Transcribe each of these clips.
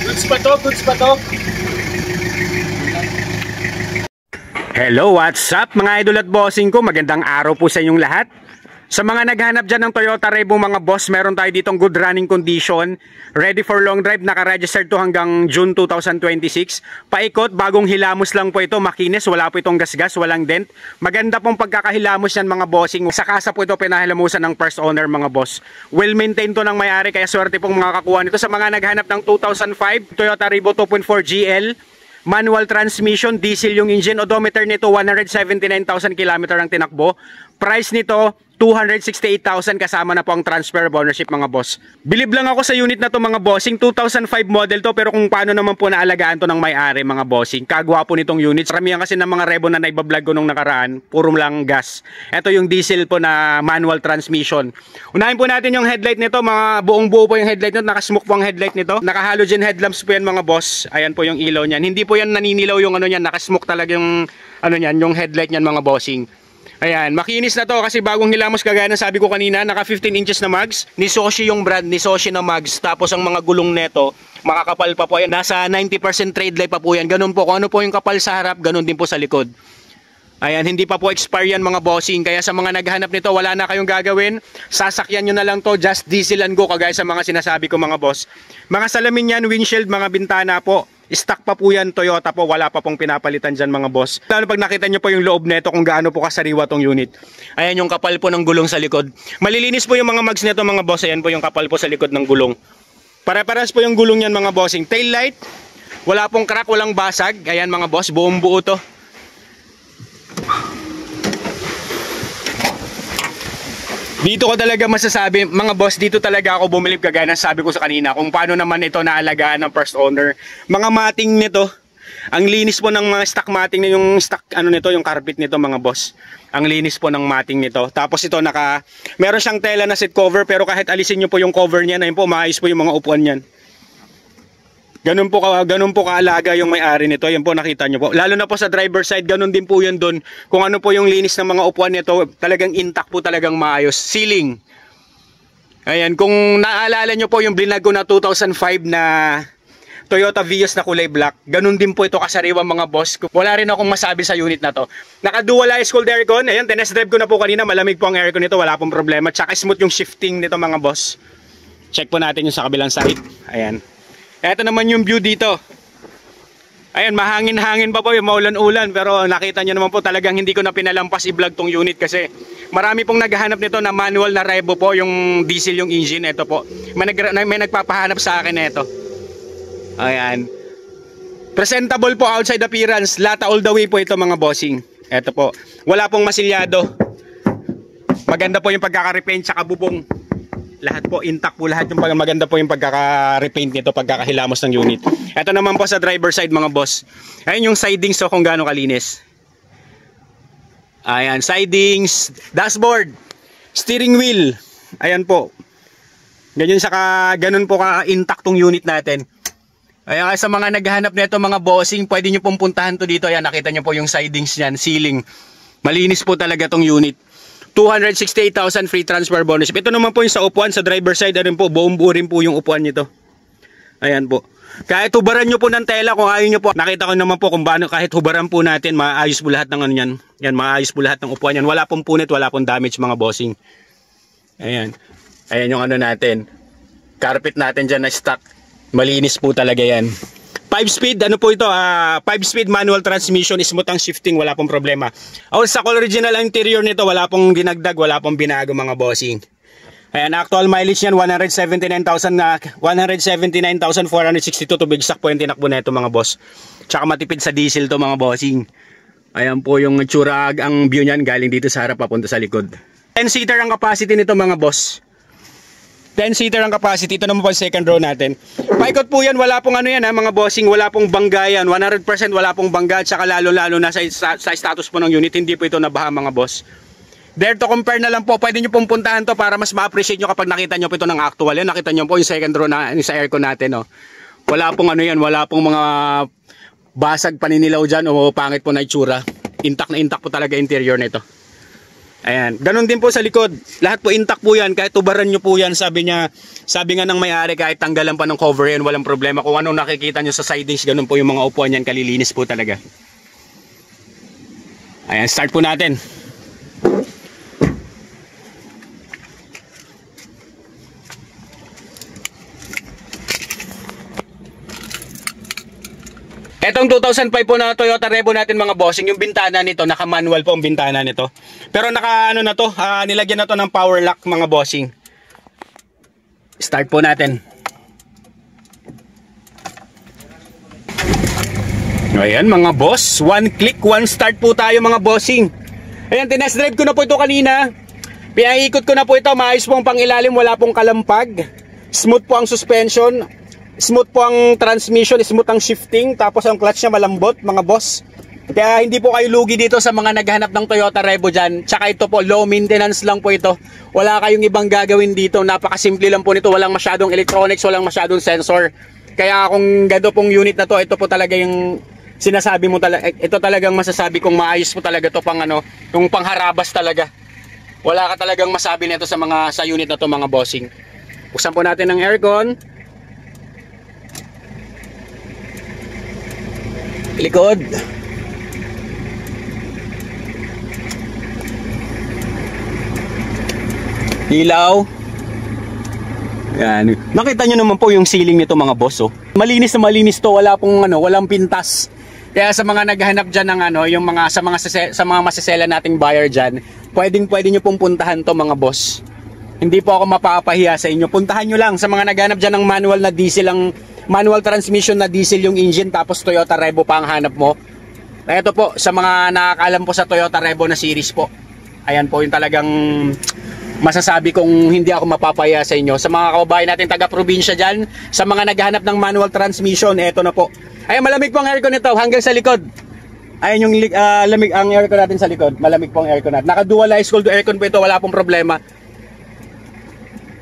Goods pa to, goods pa to. Hello, what's up mga idol at bossing ko? Magandang araw po sa inyong lahat. Sa mga naghanap dyan ng Toyota Revo mga boss, meron tayo ditong good running condition, ready for long drive, naka-registered to hanggang June 2026. Paikot, bagong hilamos lang po ito, makinis, wala po itong gasgas, walang dent. Maganda pong pagkakahilamos yan mga bossing. Sa kasa po ito pinahilamusan ng first owner mga boss. Well maintained to ng may-ari, kaya swerte pong makakakuha nito. Sa mga naghanap ng 2005 Toyota Revo 2.4 GL, manual transmission, diesel yung engine, odometer nito 179,000 km ang tinakbo. Price nito 268,000 kasama na po ang transfer of ownership mga boss. Bilib lang ako sa unit na to mga bossing. 2005 model to, pero kung paano naman po naalagaan to ng may-ari mga bossing. Kagwapo nitong unit. Karamihan kasi ng mga Revo na naibablog ko nung nakaraan, puro lang gas. Ito yung diesel po na manual transmission. Unahin po natin yung headlight nito, mga buong buo po yung headlight nito. Nakasmoke po ang headlight nito. Naka-halogen headlamps po yan mga boss. Ayan po yung ilaw niyan. Hindi po yan naninilaw yung ano niyan. Nakasmoke talaga yung ano niyan, yung headlight niyan mga bossing. Ayan, makinis na to kasi bagong hilamos, kagaya ng sabi ko kanina, naka 15 inches na mags. Nisoshi yung brand, Nisoshi na mags. Tapos ang mga gulong neto, makakapal pa po yan. Nasa 90% trade life pa po yan. Ganun po, kung ano po yung kapal sa harap, ganun din po sa likod. Ayan, hindi pa po expire yan mga bossing. Kaya sa mga naghahanap nito, wala na kayong gagawin. Sasakyan nyo na lang to, just diesel and go, kagaya sa mga sinasabi ko mga boss. Mga salamin yan, windshield, mga bintana po. Stock pa po yan, Toyota po, wala pa pong pinapalitan dyan mga boss. Lalo pag nakita nyo po yung loob neto kung gaano po kasariwa tong unit. Ayan yung kapal po ng gulong sa likod. Malilinis po yung mga mags neto mga boss. Ayan po yung kapal po sa likod ng gulong. Pare-pares po yung gulong yan mga bossing. Tail light, wala pong crack, walang basag. Ayan mga boss, buong buo to. Dito ko talaga masasabi, mga boss, dito talaga ako bumilib, kagaya ng sabi ko sa kanina, kung paano naman ito naalagaan ng first owner. Mga mating nito, ang linis po ng mga stock mating, yung stock ano nito, yung carpet nito mga boss. Ang linis po ng mating nito. Tapos ito meron siyang tela na seat cover, pero kahit alisin niyo po yung cover niya, ayun po, maayos po yung mga upuan niyan. Ganun po kaalaga yung may-ari nito. Yan po nakita nyo po. Lalo na po sa driver side, ganun din po yun doon. Kung ano po yung linis ng mga upuan nito, talagang intact po, talagang maayos. Ceiling. Ayan, kung naaalala nyo po yung blinag ko na 2005 na Toyota Vios na kulay black, ganun din po ito kasariwa mga boss. Wala rin akong masabi sa unit na to. Naka-dual ice cold aircon. Ayan, tinest drive ko na po kanina. Malamig po ang aircon nito, wala pong problema. Tsaka smooth yung shifting nito mga boss. Check po natin yung sa kabilang side. Ayan. Ito naman yung view dito. Ayan, mahangin-hangin pa po, yung maulan-ulan. Pero nakita nyo naman po, talagang hindi ko na pinalampas i-vlog tong unit kasi marami pong naghahanap nito na manual na Revo po, yung diesel yung engine. Ito po, may nagpapahanap sa akin ito. Ayan. Presentable po outside appearance. Lata all the way po ito mga bossing. Ito po, wala pong masilyado. Maganda po yung pagkaka-repaint sa bubong. Lahat po intact po, lahat yung maganda po yung pagkaka-repaint nito, pagkakahilamos ng unit. Ito naman po sa driver side mga boss. Ayan yung sidings, so kung gaano kalinis. Ayan, sidings, dashboard, steering wheel. Ayan po. Ganun po ka-intact tong unit natin. Ayan, sa mga naghahanap nito mga bossing, pwede nyo pong puntahan to dito. Ayan, nakita nyo po yung sidings niyan, ceiling. Malinis po talaga tong unit. 268,000 free transfer bonus. Ito naman po yung sa upuan, sa driver side, rin po, buong buo rin po yung upuan nito. Ayan po. Kahit hubaran nyo po ng tela, kung ayaw nyo po, nakita ko naman po kung paano, kahit hubaran po natin, maayos po lahat ng ano yan. Yan, maayos po lahat ng upuan yan. Wala pong punit, wala pong damage mga bossing. Ayan. Ayan yung ano natin. Carpet natin dyan na stock. Malinis po talaga yan. 5-speed, ano po ito? 5-speed manual transmission, smooth ang shifting, wala pong problema. Sa original interior nito, wala pong dinagdag, wala pong binago mga bossing. Ayan, actual mileage niyan 179,462 to be exact po yung tinakbo na ito mga boss. Tsaka matipid sa diesel to mga bossing. Ayan po yung tsura, ang view niyan galing dito sa harap papunta sa likod. 10-seater ang capacity nito mga boss. 10-seater ang capacity. Ito naman po second row natin. Paikot po yan, wala pong ano yan mga bossing, wala pong bangga yan. 100% wala pong bangga. Tsaka lalo-lalo na sa status po ng unit, hindi po ito nabaha mga boss. Dare to compare na lang po, pwede nyo pong puntahan to para mas ma-appreciate nyo kapag nakita nyo po ito ng actual. Yan, nakita nyo po yung second row na sa aircon natin. Oh. Wala pong ano yan, wala pong mga basag paninilaw dyan o pangit po na itsura. Intact na intact po talaga interior nito. Ayan, ganun din po sa likod. Lahat po intact po yan, kahit tubaran nyo po yan, sabi nga ng may-ari, kahit tanggalan pa ng cover yan, walang problema. Kung anong nakikita nyo sa sidings, ganun po yung mga upuan yan, kalilinis po talaga. Ayan, start po natin. Etong 2005 po na Toyota Revo natin mga bossing, yung bintana nito, naka-manual po ang bintana nito. Pero naka ano na to, nilagyan na to ng power lock mga bossing. Start po natin. Ayan mga boss, one click, one start po tayo mga bossing. Ayan, tinest drive ko na po ito kanina. Pinaikot ko na po ito, maayos pong pangilalim, wala pong kalampag. Smooth po ang suspension. Smooth po ang transmission, smooth ang shifting, tapos ang clutch niya malambot mga boss. Kaya hindi po kayo lugi dito sa mga naghahanap ng Toyota Revo dyan. Tsaka ito po, low maintenance lang po ito. Wala kayong ibang gagawin dito, napakasimple lang po nito. Walang masyadong electronics, walang masyadong sensor. Kaya kung gado pong unit na to, ito po talaga yung sinasabi mo talaga. Ito talagang masasabi kong maayos po talaga to pang ano, yung pangharabas talaga. Wala ka talagang masabi nito sa unit na to mga bossing. Buksan po natin ng aircon. Likod. Ilaw. Yan. Nakita nyo naman po yung ceiling nito mga boss, oh. Malinis na malinis to, wala pong ano, walang pintas. Kaya sa mga naghahanap diyan ng ano, yung mga sa mga masisela nating buyer diyan, pwede niyo pong puntahan to mga boss. Hindi po ako mapapahiya sa inyo. Puntahan nyo lang sa mga naghahanap diyan ng manual na diesel, ang manual transmission na diesel yung engine, tapos Toyota Revo pa ang hanap mo. Ito po, sa mga nakakaalam po sa Toyota Revo na series po. Ayan po yung talagang masasabi kong hindi ako mapapaya sa inyo. Sa mga kababayan natin taga-probinsya dyan, sa mga naghahanap ng manual transmission, eto na po. Ayan, malamig po ang aircon nito hanggang sa likod. Ayan yung lamig ang aircon natin sa likod. Malamig po ang aircon natin. Naka-dualized cold aircon po ito, wala pong problema.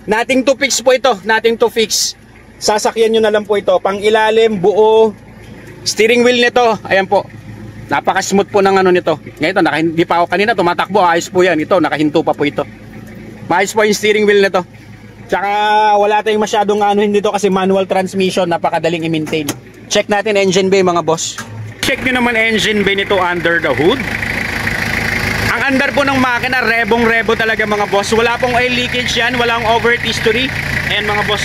Nothing to fix po ito, nothing to fix. Sasakyan nyo na lang po ito. Pang ilalim, buo. Steering wheel nito, ayan po. Napaka-smooth po ng ano nito. Ngayon, hindi pa ako kanina tumatakbo. Ayos po yan. Ito, nakahinto pa po ito. Maayos po yung steering wheel nito. Tsaka wala tayong masyadong ano dito kasi manual transmission. Napakadaling i-maintain. Check natin engine bay mga boss. Check nyo naman engine bay nito under the hood. Ang under po ng makina, Revo talaga mga boss. Wala pong oil leakage yan. Walang overheat history. Ayan mga boss.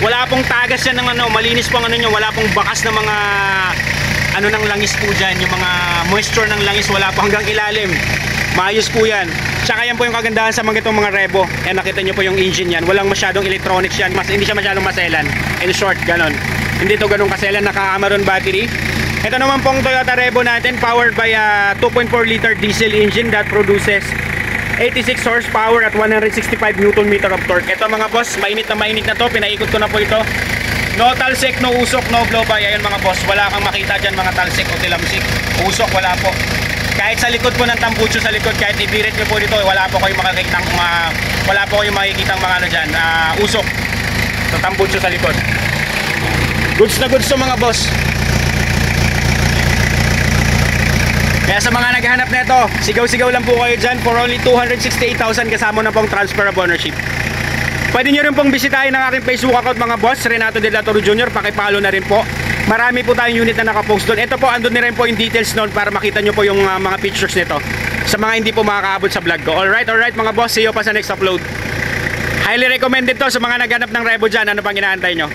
Wala pong tagas yan ng ano. Malinis po ang ano nyo. Wala pong bakas ng mga ano ng langis po dyan, yung mga moisture ng langis, wala po hanggang ilalim. Maayos po yan. Tsaka yan po yung kagandahan sa mga itong mga Revo. Ayan, nakita nyo po yung engine yan. Walang masyadong electronics yan. Hindi siya masyadong maselan. In short, ganon. Hindi to ganong kaselan, naka-Amaron battery. Ito naman pong Toyota Revo natin, powered by a 2.4 liter diesel engine that produces 86 horsepower at 165 Nm of torque. Ito mga boss, mainit na to. Pinaikot ko na po ito. No talsik, no usok, no blow-by. Ayan mga boss, wala kang makita dyan mga talsik o tilamsik. Usok, wala po. Kahit sa likod po ng tambucho sa likod, kahit ibirit nyo po dito, wala po kayong makikitang mga ano dyan, usok sa tambucho sa likod. Goods na goods to mga boss. Kaya sa mga naghahanap na ito, sigaw-sigaw lang po kayo dyan for only 268,000 kasama na pong transfer of ownership. Pwede nyo rin pong bisitahin ang aking Facebook account mga boss, Renato De La Torre Jr. Pakipalo na rin po. Marami po tayong unit na nakapost doon. Ito po, andun na rin po yung details noon para makita nyo po yung mga pictures nito sa mga hindi po makakaabot sa vlog ko. Alright mga boss, see you pa sa next upload. Highly recommended to sa mga naghanap ng Revo dyan. Ano pang inaantay nyo?